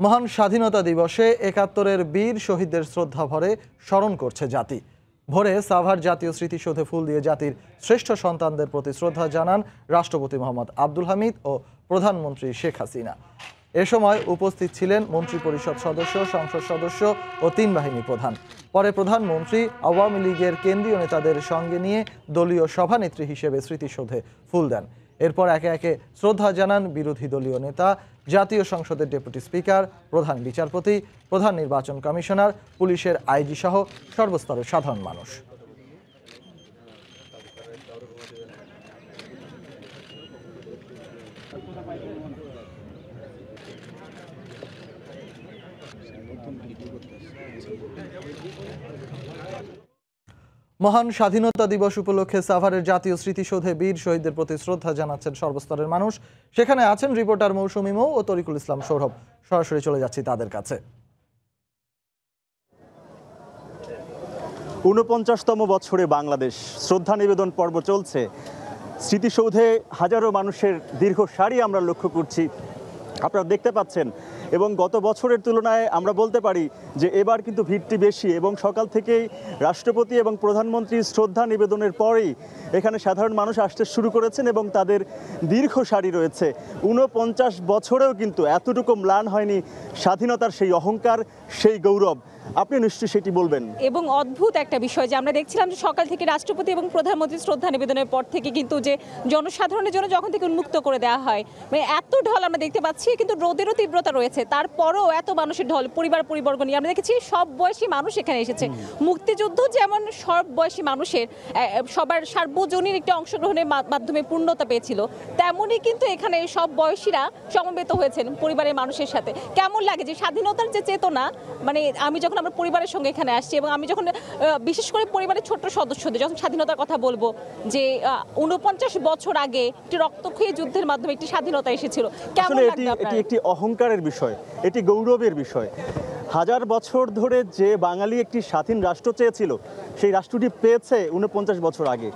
মহান স্বাধীনতা দিবসে ৭১-এর বীর শহীদদের শ্রদ্ধা ভরে স্মরণ করছে জাতি। ভোরে সাভার জাতীয় স্মৃতিসৌধে ফুল দিয়ে জাতির শ্রেষ্ঠ সন্তানদের প্রতি শ্রদ্ধা জানান রাষ্ট্রপতি মোহাম্মদ আব্দুল হামিদ ও প্রধানমন্ত্রী শেখ হাসিনা। এ সময় উপস্থিত ছিলেন মন্ত্রিপরিষদ সদস্য, সংসদ সদস্য ও ৩ বাহিনী প্রধান। পরে প্রধানমন্ত্রী আওয়ামী লীগের কেন্দ্রীয় নেতাদের সঙ্গে নিয়ে দলীয় সভানেত্রী হিসেবে স্মৃতিসৌধে ফুল দেন। এরপর একে একে শ্রদ্ধা জানান বিরোধী দলীয় নেতা, জাতীয় সংসদের ডেপুটি স্পিকার, প্রধান বিচারপতি, প্রধান নির্বাচন কমিশনার, পুলিশের আইজি সহ সর্বস্তরের সাধারণ মানুষ। মহান স্বাধীনতা দিবস উপলক্ষে সাভারের জাতীয় স্মৃতিসৌধে বীর শহীদদের প্রতি শ্রদ্ধা জানাচ্ছেন সর্বস্তরের মানুষ। সেখানে আছেন রিপোর্টার মৌসুমী মৌ ও তরিকুল ইসলাম সৌরভ। সরাসরি চলে যাচ্ছি তাদের কাছে। ৪৯তম বছরে বাংলাদেশ শ্রদ্ধা নিবেদন পর্ব চলছে। স্মৃতিসৌধে হাজারো মানুষের দীর্ঘ সারি আমরা লক্ষ্য করছি, আপনারা দেখতে পাচ্ছেন। এবং গত বছরের তুলনায় আমরা বলতে পারি যে এবার কিন্তু ভিড়টি বেশি, এবং সকাল থেকেই রাষ্ট্রপতি এবং প্রধানমন্ত্রী শ্রদ্ধা নিবেদনের পরেই এখানে সাধারণ মানুষ আসতে শুরু করেছেন এবং তাদের দীর্ঘ সারি রয়েছে। ৪৯ বছরেও কিন্তু এতটুকু ম্লান হয়নি স্বাধীনতার সেই অহংকার, সেই গৌরব। আপনি নিশ্চয়ই সেটি বলবেন। এবং অদ্ভুত একটা বিষয় যে আমরা দেখছিলাম যে সকাল থেকে রাষ্ট্রপতি এবং প্রধানমন্ত্রী শ্রদ্ধা নিবেদনের পর থেকে কিন্তু যে জনসাধারণের জন্য যখন থেকে উন্মুক্ত করে দেওয়া হয়, মানে এত ঢল আমরা দেখতে পাচ্ছি, কিন্তু রোদেরও তীব্রতা রয়েছে। তারপরও এত মানুষের ঢল, পরিবর্গ নিয়ে আমরা দেখেছি সব বয়সী মানুষ এখানে এসেছে। মুক্তিযুদ্ধ যেমন সব বয়সী মানুষের সবার সার্বজনীন একটি অংশগ্রহণের মাধ্যমে পূর্ণতা পেয়েছিল, তেমনই কিন্তু এখানে সব বয়সীরা সমবেত হয়েছেন পরিবারের মানুষের সাথে। কেমন লাগে যে স্বাধীনতার যে চেতনা, মানে আমি যখন আমার পরিবারের সঙ্গে এখানে আসছি এবং আমি যখন বিশেষ করে পরিবারের ছোট্ট সদস্যদের যখন স্বাধীনতার কথা বলবো, যে ৪৯ বছর আগে একটি রক্তক্ষয়ী যুদ্ধের মাধ্যমে একটি স্বাধীনতা এসেছিল, কেমন লাগে আপনার? এটি একটি অহংকারের বিষয়, এটি গৌরবের বিষয়। হাজার বছর ধরে যে বাঙালি একটি স্বাধীন রাষ্ট্র চেয়েছিল, সেই রাষ্ট্রটি পেয়েছে ৪৯ বছর আগে।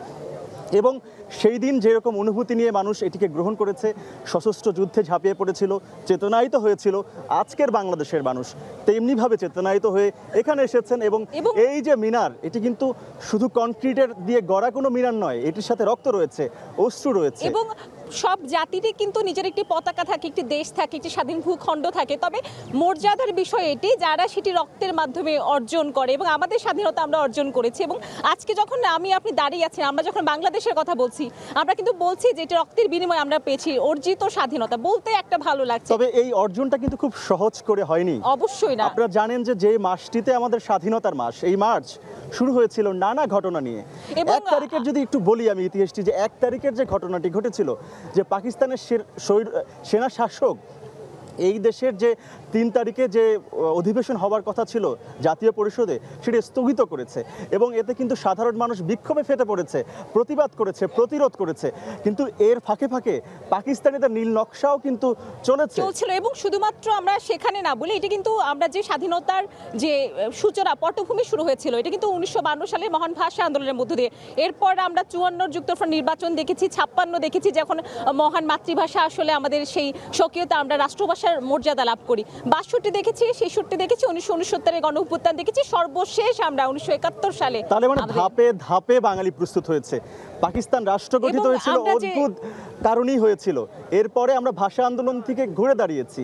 এবং সেই দিন যেরকম অনুভূতি নিয়ে মানুষ এটিকে গ্রহণ করেছে, সশস্ত্র যুদ্ধে ঝাঁপিয়ে পড়েছিল, চেতনায়িত হয়েছিল, আজকের বাংলাদেশের মানুষ তেমনিভাবে চেতনায়িত হয়ে এখানে এসেছেন। এবং এই যে মিনার, এটি কিন্তু শুধু কনক্রিটের দিয়ে গড়া কোনো মিনার নয়, এটির সাথে রক্ত রয়েছে, অশ্রু রয়েছে। এবং সব জাতিরই কিন্তু নিজের একটি পতাকা থাকে, একটি দেশ থাকে, একটি স্বাধীন ভূখণ্ড থাকে। তবে মর্যাদার বিষয় এটি যারা সেটি রক্তের মাধ্যমে অর্জন করে, এবং আমাদের স্বাধীনতা আমরা অর্জন করেছি। এবং আজকে যখন আপনি দাঁড়িয়ে আছেন, আমরা যখন বাংলাদেশের কথা বলছি, আমরা কিন্তু বলছি যে এটি রক্তের বিনিময়ে আমরা পেয়েছি অর্জিত স্বাধীনতা, বলতে একটা ভালো লাগছে। তবে এই অর্জনটা কিন্তু খুব সহজ করে হয়নি। অবশ্যই না। আপনারা জানেন যে মাসটিতে আমাদের স্বাধীনতার মাস, এই মার্চ শুরু হয়েছিল নানা ঘটনা নিয়ে। ১ তারিখের যদি একটু বলি আমি ইতিহাসটি, যে ১ তারিখের যে ঘটনাটি ঘটেছিল, যে পাকিস্তানের সেনা শাসক এই দেশের যে ৩ তারিখে যে অধিবেশন হওয়ার কথা ছিল জাতীয় পরিষদে, সেটি স্থগিত করেছে। এবং এতে কিন্তু সাধারণ মানুষ বিক্ষোভে ফেটে পড়েছে, প্রতিবাদ করেছে, প্রতিরোধ করেছে। কিন্তু এর ফাঁকে ফাঁকে পাকিস্তানিদের নীল নকশাও কিন্তু চলছিল। এবং শুধুমাত্র আমরা সেখানে না বলি, এটা কিন্তু আমরা যে স্বাধীনতার যে সূচনা পটভূমি শুরু হয়েছিল, এটা কিন্তু ১৯৫২ সালের মহান ভাষা আন্দোলনের মধ্য দিয়ে। এরপর আমরা ৫৪ যুক্তফ্রন্ট নির্বাচন দেখেছি, ৫৬ দেখেছি, যখন মহান মাতৃভাষা আসলে আমাদের সেই স্বকীয়তা, আমরা রাষ্ট্রভাষার মর্যাদা লাভ করি। ৬২ দেখেছি, ৬৬ দেখেছি, ১৯৬৯-এর গণ অভ্যুত্থান দেখেছি, সর্বশেষ আমরা ১৯৭১ সালে। তাহলে মানে ধাপে ধাপে বাঙালি প্রস্তুত হয়েছে। পাকিস্তান রাষ্ট্র গঠিত হয়েছিল অদ্ভুত কারণেই হয়েছিল। এরপরে আমরা ভাষা আন্দোলন থেকে ঘুরে দাঁড়িয়েছি,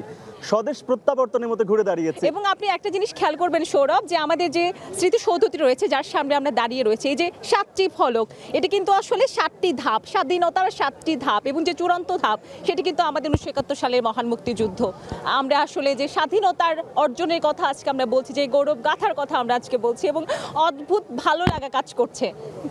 স্বদেশ প্রত্যাবর্তনের মতো ঘুরে দাঁড়িয়েছি। এবং আপনি একটা জিনিস খেয়াল করবেন সৌরভ, যে আমাদের যে স্মৃতিসৌধটি রয়েছে, যার সামনে আমরা দাঁড়িয়ে রয়েছে, এই যে ৭টি ফলক, এটি কিন্তু আসলে ৭টি ধাপ, স্বাধীনতার ৭টি ধাপ। এবং যে চূড়ান্ত ধাপ, সেটি কিন্তু আমাদের ১৯৭১ সালের মহান মুক্তিযুদ্ধ। আমরা আসলে যে স্বাধীনতার অর্জনের কথা আজকে আমরা বলছি, যে গৌরব গাথার কথা আমরা আজকে বলছি, এবং অদ্ভুত ভালো লাগা কাজ করছে।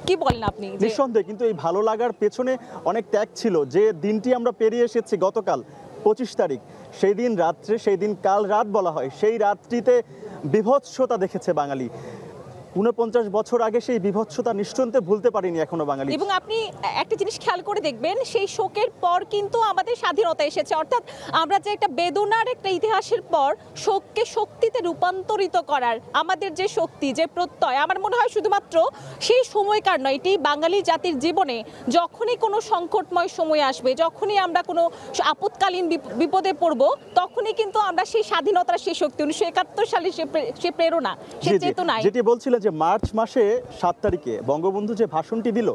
কি বলেন আপনি? নিঃসন্দেহে কিন্তু এই ভালো লাগার পেছনে অনেক ত্যাগ ছিল। যে দিনটি আমরা পেরিয়ে এসেছি গতকাল ২৫ তারিখ, সেই দিন রাত্রে, সেই দিন কাল রাত বলা হয়, সেই রাতটিতে বিভৎসতা দেখেছে বাঙালি। 49 বছর আগে সেই বিভৎসতা নিশ্চন্তে ভুলতে পারিনি এখনো বাঙালি। এবং আপনি একটা জিনিস খেয়াল করে দেখবেন, সেই শোকের পর কিন্তু আমাদের স্বাধীনতা এসেছে। অর্থাৎ আমরা যে একটা বেদনার একটা ইতিহাসের পর শোককে শক্তিতে রূপান্তরিত করার আমাদের যে শক্তি, যে প্রত্যয়, আমার মনে হয় শুধুমাত্র সেই সময়কার নয়, এটি বাঙালি জাতির জীবনে যখনই কোনো সংকটময় সময় আসবে, যখনই আমরা কোনো আপৎকালীন বিপদে পড়ব, তখনই কিন্তু আমরা সেই স্বাধীনতার সেই শক্তি 1971 সালে সে প্রেরণা, সে চেতনায়, যেটি বলছিলেন যে মার্চ মাসে 7 তারিখে বঙ্গবন্ধু যে ভাষণটি দিল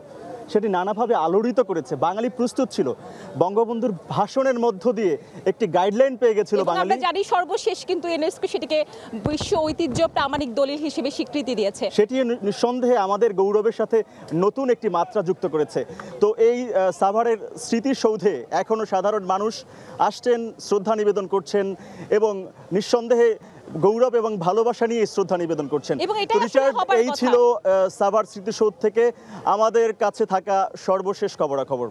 সেটি নানাভাবে আলোড়িত করেছে। বাঙালি প্রস্তুত ছিল, বঙ্গবন্ধুর ভাষণের মধ্য দিয়ে একটি গাইডলাইন পেয়ে গেছিল বাঙালি। আমরা জানি সর্বশেষ কিন্তু ইউনেস্কো সেটিকে বিশ্ব ঐতিহ্য প্রামাণিক দলিল হিসেবে স্বীকৃতি দিয়েছে। সেটি নিঃসন্দেহে আমাদের গৌরবের সাথে নতুন একটি মাত্রা যুক্ত করেছে। তো এই সাভারের স্মৃতিসৌধে এখনো সাধারণ মানুষ আসছেন, শ্রদ্ধা নিবেদন করছেন এবং নিঃসন্দেহে গৌরব এবং ভালোবাসা নিয়ে শ্রদ্ধা নিবেদন করছেন। এই ছিল সাভার স্মৃতিসৌধ থেকে আমাদের কাছে থাকা সর্বশেষ খবরাখবর।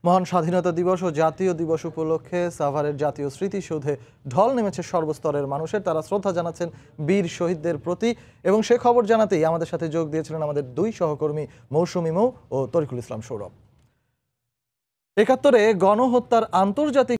মহান স্বাধীনতা দিবস ও জাতীয় দিবস উপলক্ষে সাভারের জাতীয় স্মৃতিসৌধে ঢল নেমেছে সর্বস্তরের মানুষের। তারা শ্রদ্ধা জানাচ্ছেন বীর শহীদদের প্রতি এবং সে খবর জানাতেই আমাদের সাথে যোগ দিয়েছিলেন আমাদের দুই সহকর্মী মৌসুমী মৌ ও তরিকুল ইসলাম সৌরভ। ৭১ গণহত্যার আন্তর্জাতিক